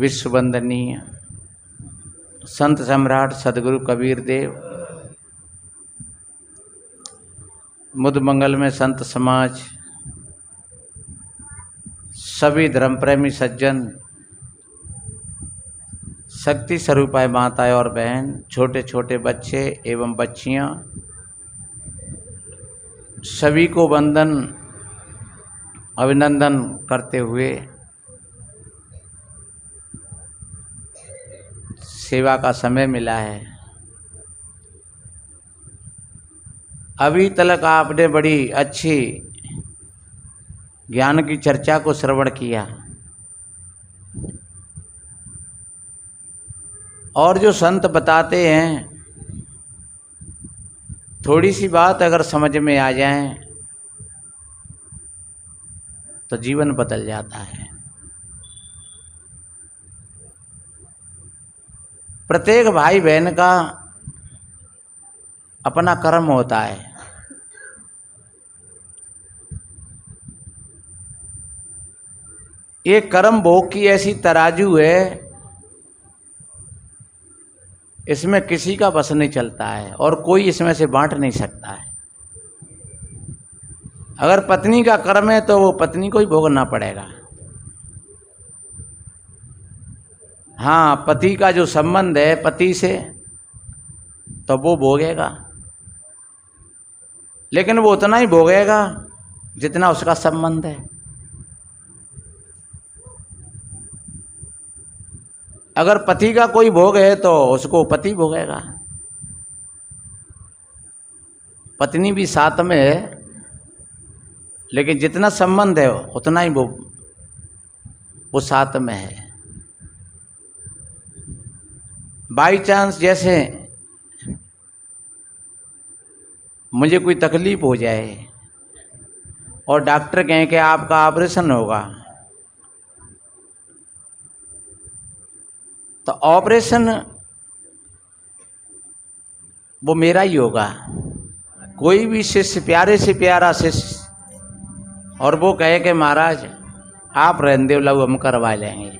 विश्व वंदनीय संत सम्राट सदगुरु कबीर देव, मुद मंगल में संत समाज, सभी धर्म प्रेमी सज्जन, शक्ति स्वरूपाय माताएं और बहन, छोटे छोटे बच्चे एवं बच्चियां, सभी को वंदन अभिनंदन करते हुए सेवा का समय मिला है। अभी तक आपने बड़ी अच्छी ज्ञान की चर्चा को श्रवण किया और जो संत बताते हैं, थोड़ी सी बात अगर समझ में आ जाए तो जीवन बदल जाता है। प्रत्येक भाई बहन का अपना कर्म होता है। ये कर्म भोग की ऐसी तराजू है, इसमें किसी का बस नहीं चलता है और कोई इसमें से बांट नहीं सकता है। अगर पत्नी का कर्म है तो वो पत्नी को ही भोगना पड़ेगा। हाँ, पति का जो संबंध है पति से तो वो भोगेगा, लेकिन वो उतना ही भोगेगा जितना उसका संबंध है। अगर पति का कोई भोग है तो उसको पति भोगेगा, पत्नी भी साथ में है, लेकिन जितना संबंध है उतना ही वो साथ में है। बाई चांस जैसे मुझे कोई तकलीफ हो जाए और डॉक्टर कहें कि आपका ऑपरेशन होगा, तो ऑपरेशन वो मेरा ही होगा। कोई भी शिष्य, प्यारे से प्यारा शिष्य, और वो कहे कि महाराज आप रहने दो, लव हम करवा लेंगे।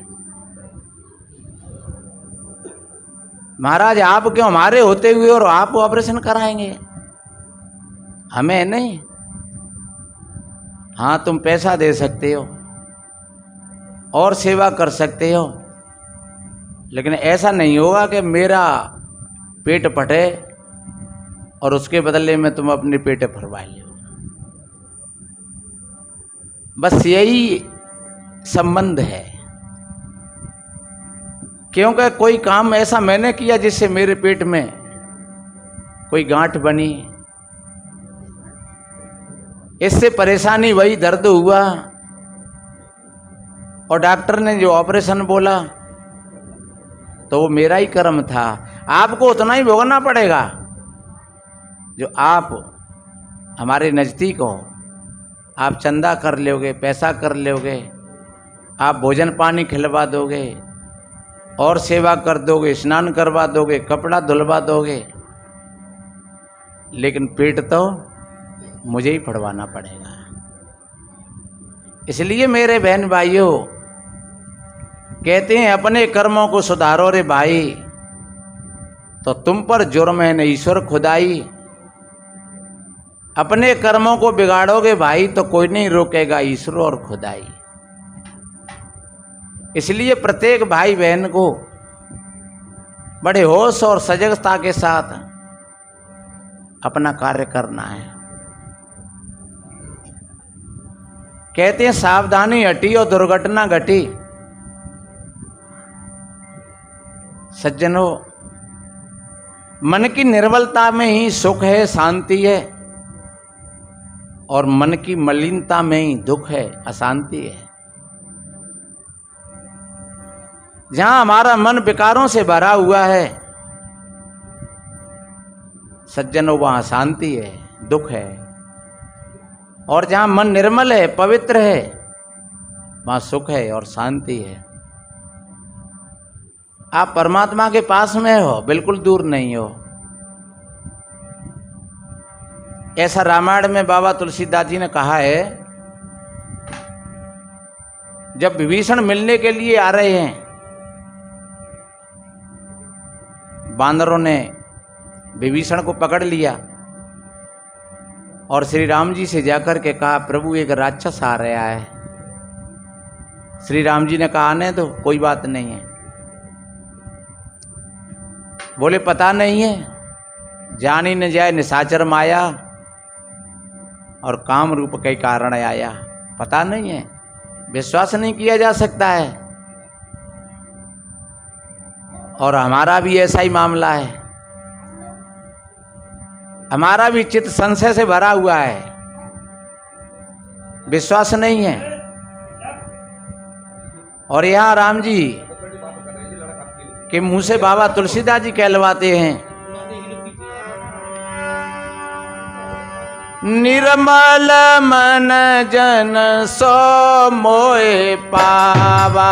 महाराज आप क्यों, हमारे होते हुए और आप ऑपरेशन कराएंगे, हमें नहीं। हाँ, तुम पैसा दे सकते हो और सेवा कर सकते हो, लेकिन ऐसा नहीं होगा कि मेरा पेट फटे और उसके बदले में तुम अपने पेट भरवा लो। बस यही संबंध है, क्योंकि कोई काम ऐसा मैंने किया जिससे मेरे पेट में कोई गांठ बनी, इससे परेशानी हुई, दर्द हुआ, और डॉक्टर ने जो ऑपरेशन बोला तो वो मेरा ही कर्म था। आपको उतना ही भोगना पड़ेगा जो आप हमारे नज़दीक हो। आप चंदा कर लोगे, पैसा कर लोगे, आप भोजन पानी खिलवा दोगे और सेवा कर दोगे, स्नान करवा दोगे, कपड़ा धुलवा दोगे, लेकिन पेट तो मुझे ही पड़वाना पड़ेगा। इसलिए मेरे बहन भाइयों कहते हैं, अपने कर्मों को सुधारो रे भाई, तो तुम पर जुर्म है न ईश्वर खुदाई। अपने कर्मों को बिगाड़ोगे भाई तो कोई नहीं रोकेगा, ईश्वर और खुदाई। इसलिए प्रत्येक भाई बहन को बड़े होश और सजगता के साथ अपना कार्य करना है। कहते हैं, सावधानी हटी और दुर्घटना घटी। सज्जनों, मन की निर्मलता में ही सुख है, शांति है, और मन की मलिनता में ही दुख है, अशांति है। जहां हमारा मन विकारों से भरा हुआ है सज्जनों, वहां शांति है, दुख है, और जहां मन निर्मल है, पवित्र है, वहां सुख है और शांति है। आप परमात्मा के पास में हो, बिल्कुल दूर नहीं हो। ऐसा रामायण में बाबा तुलसीदास जी ने कहा है, जब विभीषण मिलने के लिए आ रहे हैं बानरों ने विभीषण को पकड़ लिया और श्री राम जी से जाकर के कहा, प्रभु एक राक्षस आ रहा है। श्री राम जी ने कहा, आने दो, कोई बात नहीं है। बोले पता नहीं है, जान ही न जाए निशाचर माया और काम रूप के कारण आया, पता नहीं है, विश्वास नहीं किया जा सकता है। और हमारा भी ऐसा ही मामला है, हमारा भी चित्त संशय से भरा हुआ है, विश्वास नहीं है। और यहां राम जी के मुंह से बाबा तुलसीदास जी कहलवाते हैं, निर्मल मन जन सो मोए पावा,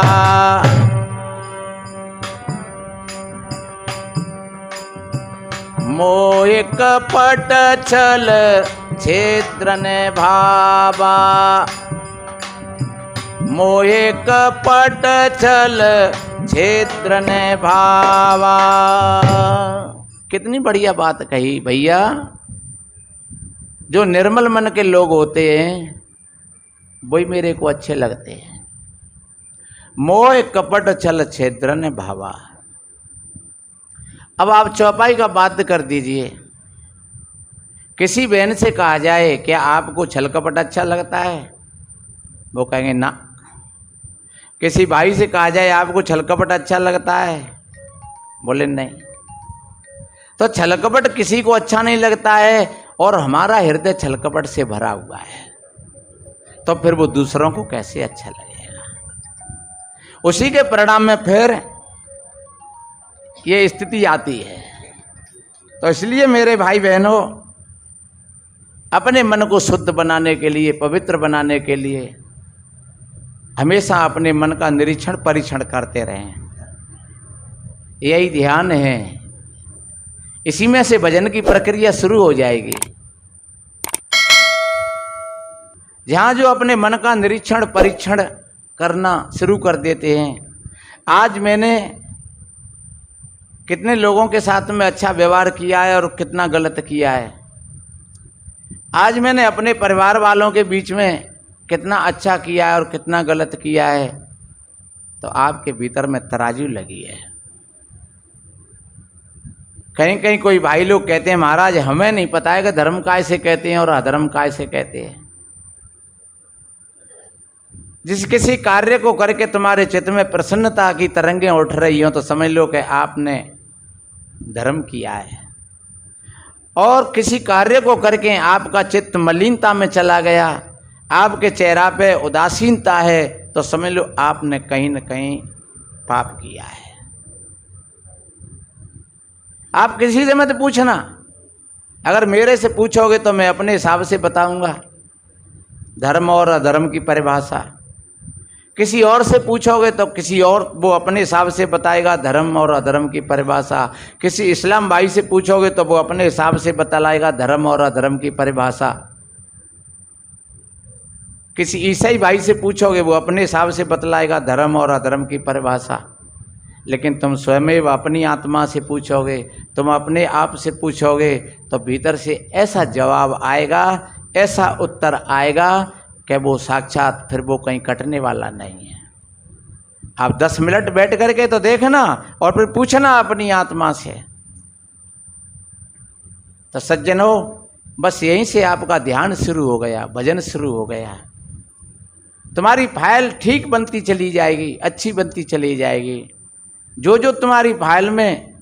मोए कपट छल क्षेत्र ने भावा, मोहे कपट छल क्षेत्र ने भावा। कितनी बढ़िया बात कही भैया। जो निर्मल मन के लोग होते हैं वही मेरे को अच्छे लगते हैं। मोह कपट छल क्षेत्र ने भावा। अब आप चौपाई का बात कर दीजिए। किसी बहन से कहा जाए क्या आपको छल कपट अच्छा लगता है, वो कहेंगे ना। किसी भाई से कहा जाए आपको छल कपट अच्छा लगता है, बोले नहीं। तो छल कपट किसी को अच्छा नहीं लगता है और हमारा हृदय छल कपट से भरा हुआ है, तो फिर वो दूसरों को कैसे अच्छा लगेगा। उसी के परिणाम में फिर ये स्थिति आती है। तो इसलिए मेरे भाई बहनों, अपने मन को शुद्ध बनाने के लिए, पवित्र बनाने के लिए हमेशा अपने मन का निरीक्षण परीक्षण करते रहें। यही ध्यान है, इसी में से भजन की प्रक्रिया शुरू हो जाएगी। जहाँ जो अपने मन का निरीक्षण परीक्षण करना शुरू कर देते हैं। आज मैंने कितने लोगों के साथ में अच्छा व्यवहार किया है और कितना गलत किया है। आज मैंने अपने परिवार वालों के बीच में कितना अच्छा किया है और कितना गलत किया है, तो आपके भीतर में तराजू लगी है। कहीं कहीं कोई भाई लोग कहते हैं महाराज हमें नहीं पता है कि धर्म काय से कहते हैं और अधर्म काय से कहते हैं। जिस किसी कार्य को करके तुम्हारे चित्त में प्रसन्नता की तरंगें उठ रही हो तो समझ लो कि आपने धर्म किया है। और किसी कार्य को करके आपका चित्त मलिनता में चला गया, आपके चेहरा पे उदासीनता है, तो समझ लो आपने कहीं न कहीं पाप किया है। आप किसी से मत पूछना। अगर मेरे से पूछोगे तो मैं अपने हिसाब से बताऊंगा धर्म और अधर्म की परिभाषा। किसी और से पूछोगे तो किसी और वो अपने हिसाब से बताएगा धर्म और अधर्म की परिभाषा। किसी इस्लाम भाई से पूछोगे तो वो अपने हिसाब से बतलाएगा धर्म और अधर्म की परिभाषा। किसी ईसाई भाई से पूछोगे वो अपने हिसाब से बतलाएगा धर्म और अधर्म की परिभाषा। लेकिन तुम स्वयं अपनी आत्मा से पूछोगे, तुम अपने आप से पूछोगे तो भीतर से ऐसा जवाब आएगा, ऐसा उत्तर आएगा कि वो साक्षात फिर वो कहीं कटने वाला नहीं है। आप 10 मिनट बैठ करके तो देखना और फिर पूछना अपनी आत्मा से। तो सज्जनों, बस यहीं से आपका ध्यान शुरू हो गया, भजन शुरू हो गया। तुम्हारी फाइल ठीक बनती चली जाएगी, अच्छी बनती चली जाएगी। जो जो तुम्हारी फाइल में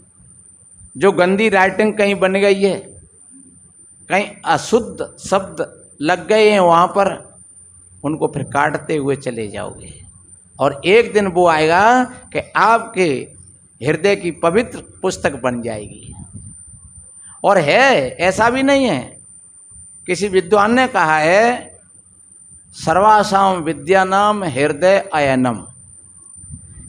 जो गंदी राइटिंग कहीं बन गई है, कहीं अशुद्ध शब्द लग गए हैं, वहाँ पर उनको फिर काटते हुए चले जाओगे। और एक दिन वो आएगा कि आपके हृदय की पवित्र पुस्तक बन जाएगी। और है, ऐसा भी नहीं है। किसी विद्वान ने कहा है सर्वासाम विद्यानाम हृदय अयनम,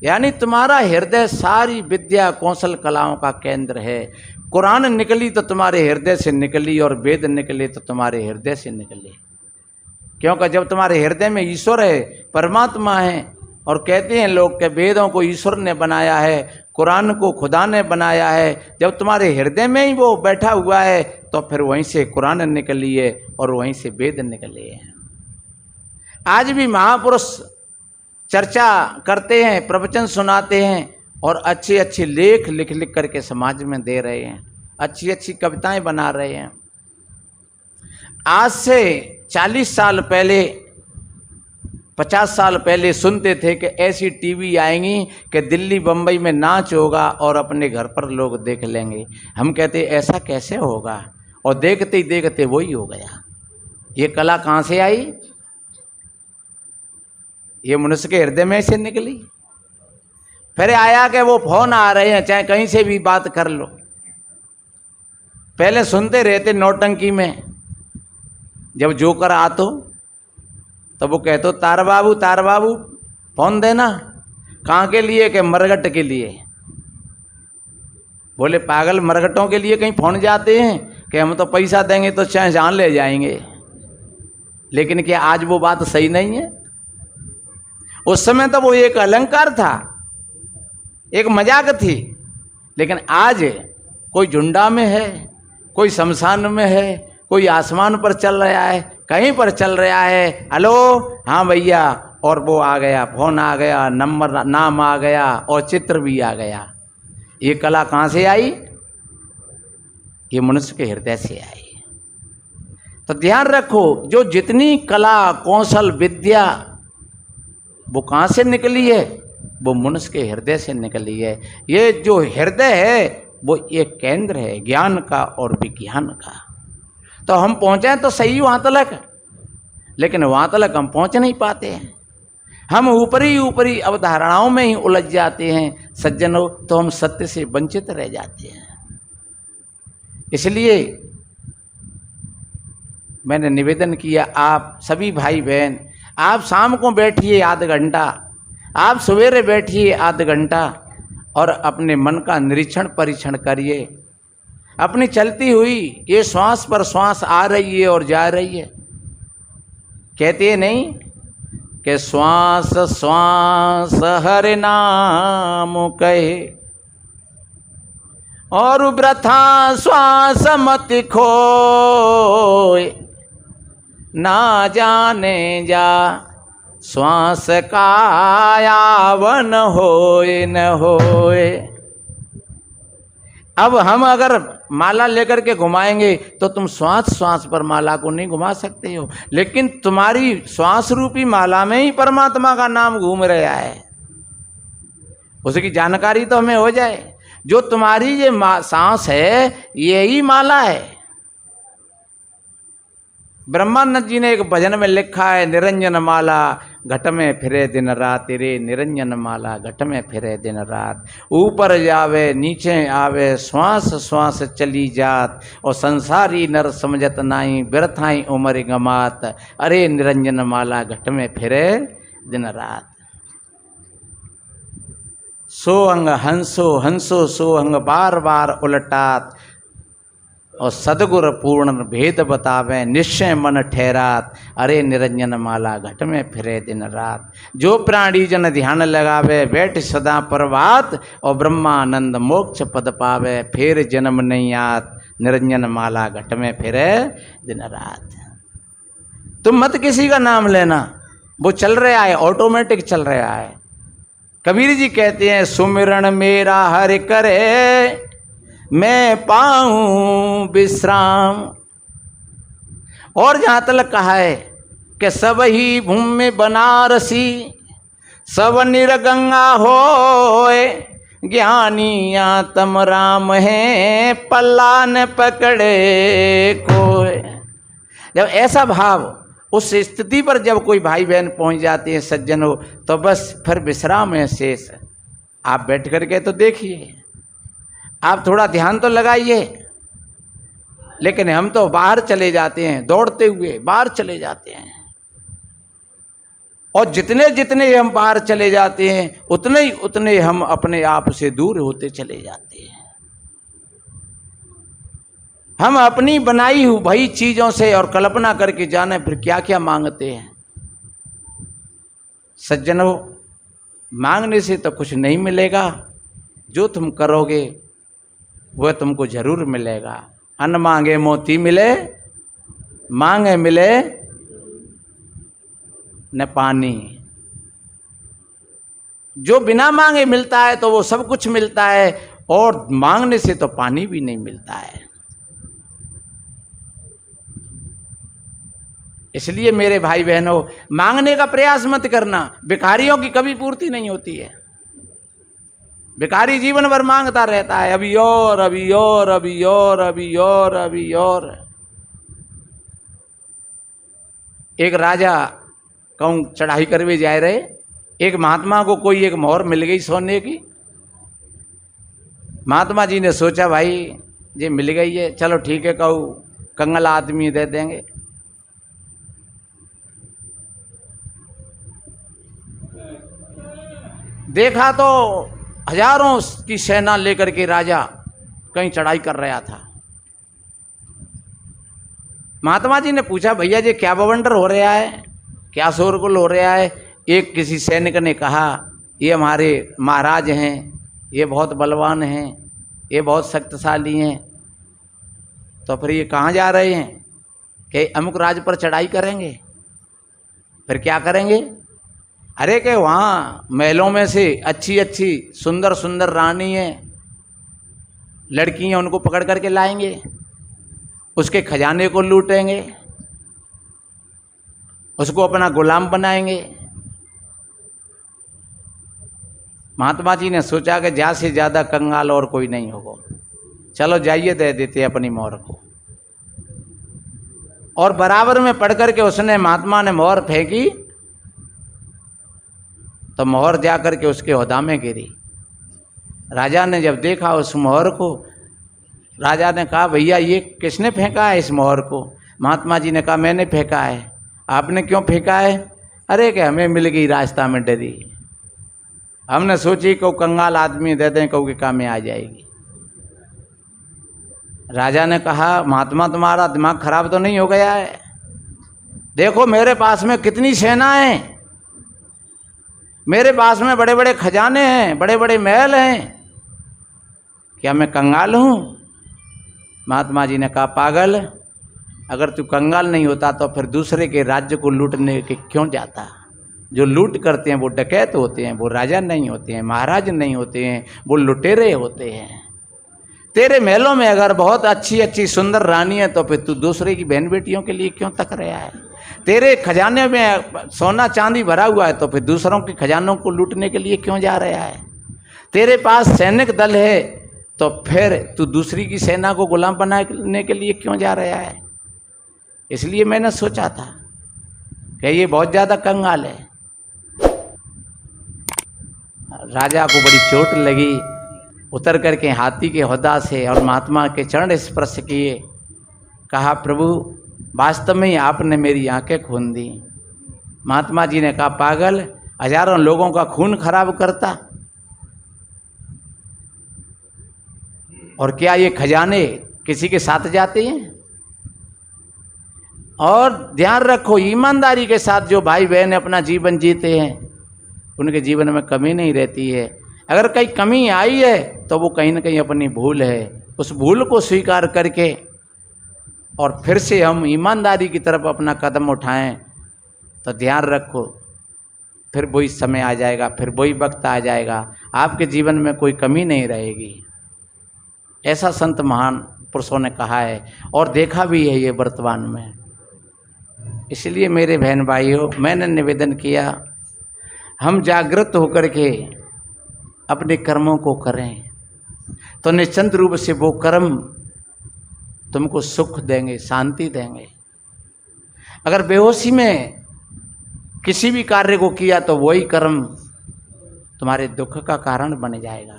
यानी तुम्हारा हृदय सारी विद्या कौशल कलाओं का केंद्र है। कुरान निकली तो तुम्हारे हृदय से निकली और वेद निकले तो तुम्हारे हृदय से निकले। क्योंकि जब तुम्हारे हृदय में ईश्वर है, परमात्मा है, और कहते हैं लोग कि वेदों को ईश्वर ने बनाया है, कुरान को खुदा ने बनाया है। जब तुम्हारे हृदय में ही वो बैठा हुआ है तो फिर वहीं से कुरान निकली है और वहीं से वेद निकले हैं। आज भी महापुरुष चर्चा करते हैं, प्रवचन सुनाते हैं और अच्छे अच्छे लेख लिख लिख करके समाज में दे रहे हैं, अच्छी अच्छी कविताएं बना रहे हैं। आज से 40 साल पहले, 50 साल पहले सुनते थे कि ऐसी टीवी आएंगी कि दिल्ली बम्बई में नाच होगा और अपने घर पर लोग देख लेंगे। हम कहते ऐसा कैसे होगा, और देखते ही देखते वही हो गया। ये कला कहाँ से आई? ये मनुष्य के हृदय में से निकली। फिर आया कि वो फोन आ रहे हैं, चाहे कहीं से भी बात कर लो। पहले सुनते रहते नौटंकी में, जब जोकर आतो तो वो कहते तार बाबू फोन देना। कहाँ के लिए? कि मरगट के लिए। बोले पागल, मरगटों के लिए कहीं फोन जाते हैं कि हम तो पैसा देंगे तो चाहे जान ले जाएंगे। लेकिन क्या आज वो बात सही नहीं है? उस समय तो वो एक अलंकार था, एक मजाक थी। लेकिन आज कोई झुंडा में है, कोई शमशान में है, कोई आसमान पर चल रहा है, कहीं पर चल रहा है, हेलो हाँ भैया, और वो आ गया, फोन आ गया, नंबर नाम आ गया और चित्र भी आ गया। ये कला कहाँ से आई? ये मनुष्य के हृदय से आई। तो ध्यान रखो, जो जितनी कला कौशल विद्या वो कहाँ से निकली है? वो मनुष्य के हृदय से निकली है। ये जो हृदय है वो एक केंद्र है ज्ञान का और विज्ञान का। तो हम पहुँचे तो सही वहाँ तलक, लेकिन वहाँ तलक हम पहुँच नहीं पाते हैं। हम ऊपरी अवधारणाओं में ही उलझ जाते हैं सज्जनों, तो हम सत्य से वंचित रह जाते हैं। इसलिए मैंने निवेदन किया, आप सभी भाई बहन, आप शाम को बैठिए आध घंटा, आप सवेरे बैठिए आध घंटा और अपने मन का निरीक्षण परीक्षण करिए। अपनी चलती हुई ये श्वास पर श्वास आ रही है और जा रही है। कहते नहीं कि श्वास श्वास हरि नाम कहे और वृथा श्वास मत खोए, ना जाने जा श्वास का यावन होए न होए। अब हम अगर माला लेकर के घुमाएंगे तो तुम श्वास श्वास पर माला को नहीं घुमा सकते हो, लेकिन तुम्हारी श्वास रूपी माला में ही परमात्मा का नाम घूम रहा है। उसकी जानकारी तो हमें हो जाए। जो तुम्हारी ये सांस है यही माला है। ब्रह्मानंद जी ने एक भजन में लिखा है, निरंजन माला घट में फिरे दिन रात रे, निरंजन माला घट में फिरे दिन रात। ऊपर जावे नीचे आवे, श्वास श्वास चली जात, और संसारी नर समझत नाई, व्यर्थाई उमर गमात। अरे निरंजन माला घट में फिरे दिन रात। सो अंग हंसो हंसो सो अंग बार बार उलटात, और सदगुर पूर्ण भेद बतावे, निश्चय मन ठहरात। अरे निरंजन माला घट में फिरे दिन रात। जो प्राणी जन ध्यान लगावे, बैठ सदा प्रभात, और ब्रह्मानंद मोक्ष पद पावे, फिर जन्म नहीं आत। निरंजन माला घट में फिरे दिन रात। तुम मत किसी का नाम लेना, वो चल रहा है, ऑटोमेटिक चल रहा है। कबीर जी कहते हैं, सुमिरन मेरा हरि करे, मैं पाऊं विश्राम। और जहाँ तक कहा है कि सब ही भूमि बनारसी, सब निरगंगा होए, ज्ञानी आत्म राम है, पल्ला न पकड़े कोई। जब ऐसा भाव, उस स्थिति पर जब कोई भाई बहन पहुंच जाते हैं सज्जनों, तो बस फिर विश्राम है शेष। आप बैठ करके तो देखिए, आप थोड़ा ध्यान तो लगाइए। लेकिन हम तो बाहर चले जाते हैं, दौड़ते हुए बाहर चले जाते हैं, और जितने जितने हम बाहर चले जाते हैं उतने हम अपने आप से दूर होते चले जाते हैं। हम अपनी बनाई हुई भई चीजों से और कल्पना करके जाने फिर क्या क्या मांगते हैं। सज्जनों, मांगने से तो कुछ नहीं मिलेगा, जो तुम करोगे वह तुमको जरूर मिलेगा। अन्न मांगे मोती मिले, मांगे मिले न पानी। जो बिना मांगे मिलता है तो वो सब कुछ मिलता है, और मांगने से तो पानी भी नहीं मिलता है। इसलिए मेरे भाई बहनों, मांगने का प्रयास मत करना। भिखारियों की कभी पूर्ति नहीं होती है। भिखारी जीवन भर मांगता रहता है, अभी और अभी और अभी और अभी और अभी और। एक राजा कहूं चढ़ाई करवे जा रहे, एक महात्मा को कोई एक मोहर मिल गई सोने की। महात्मा जी ने सोचा भाई ये मिल गई है, चलो ठीक है, कहूँ कंगाल आदमी दे देंगे। देखा तो हजारों की सेना लेकर के राजा कहीं चढ़ाई कर रहा था। महात्मा जी ने पूछा, भैया ये क्या बवंडर हो रहा है, क्या शोरगुल हो रहा है? एक किसी सैनिक ने कहा, ये हमारे महाराज हैं, ये बहुत बलवान हैं, ये बहुत शक्तिशाली हैं। तो फिर ये कहाँ जा रहे हैं? कि अमुक राज पर चढ़ाई करेंगे। फिर क्या करेंगे? अरे कि वहाँ महलों में से अच्छी अच्छी सुंदर सुंदर रानी हैं, लड़कियाँ, उनको पकड़ करके लाएंगे, उसके खजाने को लूटेंगे, उसको अपना गुलाम बनाएंगे। महात्मा जी ने सोचा कि ज्यादा से ज्यादा कंगाल और कोई नहीं होगा, चलो जाइए दे देते अपनी मोहर को। और बराबर में पढ़ करके उसने, महात्मा ने मोहर फेंकी तो मोहर जा करके उसके ओहदा में गिरी। राजा ने जब देखा उस मोहर को, राजा ने कहा, भैया ये किसने फेंका है इस मोहर को? महात्मा जी ने कहा, मैंने फेंका है। आपने क्यों फेंका है? अरे कि हमें मिल गई रास्ता में डरी, हमने सोची को कंगाल आदमी दे दें, कहूँ कि काम में आ जाएगी। राजा ने कहा, महात्मा तुम्हारा दिमाग खराब तो नहीं हो गया है? देखो मेरे पास में कितनी सेना है, मेरे पास में बड़े बड़े खजाने हैं, बड़े बड़े महल हैं, क्या मैं कंगाल हूँ? महात्मा जी ने कहा, पागल, अगर तू कंगाल नहीं होता तो फिर दूसरे के राज्य को लूटने के क्यों जाता? जो लूट करते हैं वो डकैत होते हैं, वो राजा नहीं होते हैं, महाराज नहीं होते हैं, वो लुटेरे होते हैं। तेरे महलों में अगर बहुत अच्छी अच्छी सुंदर रानी है तो फिर तू दूसरे की बहन बेटियों के लिए क्यों तक रहा है? तेरे खजाने में सोना चांदी भरा हुआ है तो फिर दूसरों के खजानों को लूटने के लिए क्यों जा रहा है? तेरे पास सैनिक दल है तो फिर तू दूसरी की सेना को गुलाम बनाने के लिए क्यों जा रहा है? इसलिए मैंने सोचा था कि ये बहुत ज़्यादा कंगाल है। राजा को बड़ी चोट लगी, उतर करके हाथी के होदा से और महात्मा के चरण स्पर्श किए, कहा, प्रभु वास्तव में ही आपने मेरी आंखें खून दी। महात्मा जी ने कहा, पागल, हजारों लोगों का खून खराब करता, और क्या ये खजाने किसी के साथ जाते हैं? और ध्यान रखो, ईमानदारी के साथ जो भाई बहन अपना जीवन जीते हैं उनके जीवन में कमी नहीं रहती है। अगर कहीं कमी आई है तो वो कहीं ना कहीं अपनी भूल है। उस भूल को स्वीकार करके और फिर से हम ईमानदारी की तरफ अपना कदम उठाएं तो ध्यान रखो, फिर वही समय आ जाएगा, फिर वही वक्त आ जाएगा, आपके जीवन में कोई कमी नहीं रहेगी। ऐसा संत महान पुरुषों ने कहा है और देखा भी है ये वर्तमान में। इसलिए मेरे बहन भाइयों, मैंने निवेदन किया, हम जागृत होकर के अपने कर्मों को करें तो निश्चित रूप से वो कर्म तुमको सुख देंगे, शांति देंगे। अगर बेहोशी में किसी भी कार्य को किया तो वही कर्म तुम्हारे दुख का कारण बन जाएगा।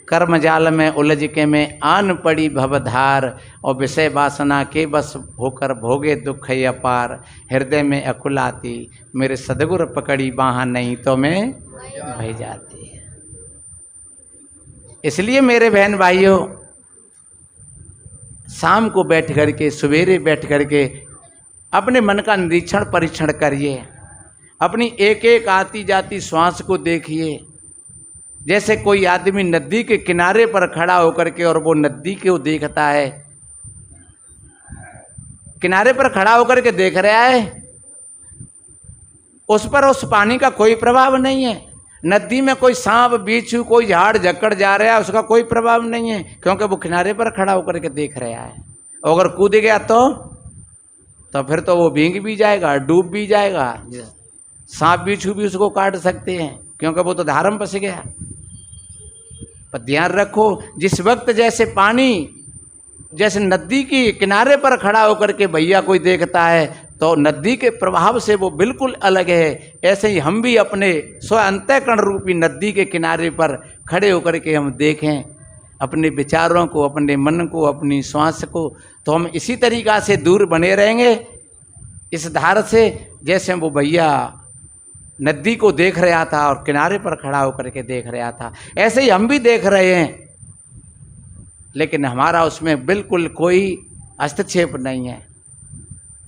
कर्म जाल में उलझ के में आन पड़ी भवधार, और विषय वासना के बस होकर भोगे दुख अपार। हृदय में अकुल आती, मेरे सदगुरु पकड़ी बाह, नहीं तो मैं भय जाती है। इसलिए मेरे बहन भाइयों, शाम को बैठ करके, सवेरे बैठ करके अपने मन का निरीक्षण परीक्षण करिए। अपनी एक एक आती जाती श्वास को देखिए। जैसे कोई आदमी नदी के किनारे पर खड़ा होकर के और वो नदी को देखता है, किनारे पर खड़ा होकर के देख रहा है, उस पर उस पानी का कोई प्रभाव नहीं है। नदी में कोई सांप बिच्छू कोई झाड़ झक्कड़ जा रहा है, उसका कोई प्रभाव नहीं है, क्योंकि वो किनारे पर खड़ा होकर के देख रहा है। अगर कूद गया तो फिर तो वो भीग भी जाएगा, डूब भी जाएगा, सांप बिच्छू भी उसको काट सकते हैं, क्योंकि वो तो धार में फंस गया। पर ध्यान रखो, जिस वक्त जैसे पानी जैसे नदी की किनारे पर खड़ा होकर के भैया कोई देखता है तो नदी के प्रभाव से वो बिल्कुल अलग है। ऐसे ही हम भी अपने स्व अंतःकरण रूपी नदी के किनारे पर खड़े होकर के हम देखें अपने विचारों को, अपने मन को, अपनी श्वास को, तो हम इसी तरीक़ा से दूर बने रहेंगे इस धार से, जैसे वो भैया नदी को देख रहा था और किनारे पर खड़ा होकर के देख रहा था। ऐसे ही हम भी देख रहे हैं, लेकिन हमारा उसमें बिल्कुल कोई हस्तक्षेप नहीं है।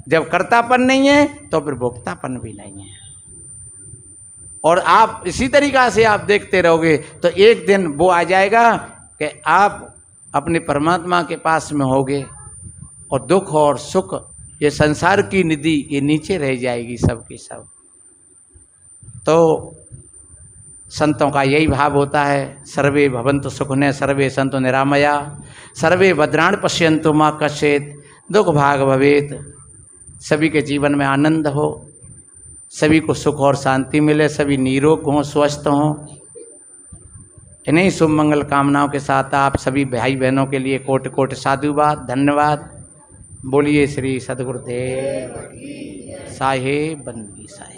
जब कर्तापन नहीं है तो फिर भोक्तापन भी नहीं है। और आप इसी तरीक़ा से आप देखते रहोगे तो एक दिन वो आ जाएगा कि आप अपने परमात्मा के पास में होगे और दुख और सुख ये संसार की निधि ये नीचे रह जाएगी सब की सब। तो संतों का यही भाव होता है, सर्वे भवन्तु सुखिनः सर्वे सन्तु निरामया सर्वे भद्राणि पश्यन्तु मा कश्चित् दुख भाग भवेत्। सभी के जीवन में आनंद हो, सभी को सुख और शांति मिले, सभी निरोग हों, स्वस्थ हों। इन्हीं शुभ मंगल कामनाओं के साथ आप सभी भाई बहनों के लिए कोटि कोटि साधुवाद, धन्यवाद। बोलिए श्री सद्गुरुदेव साहेब बंदी साहेब।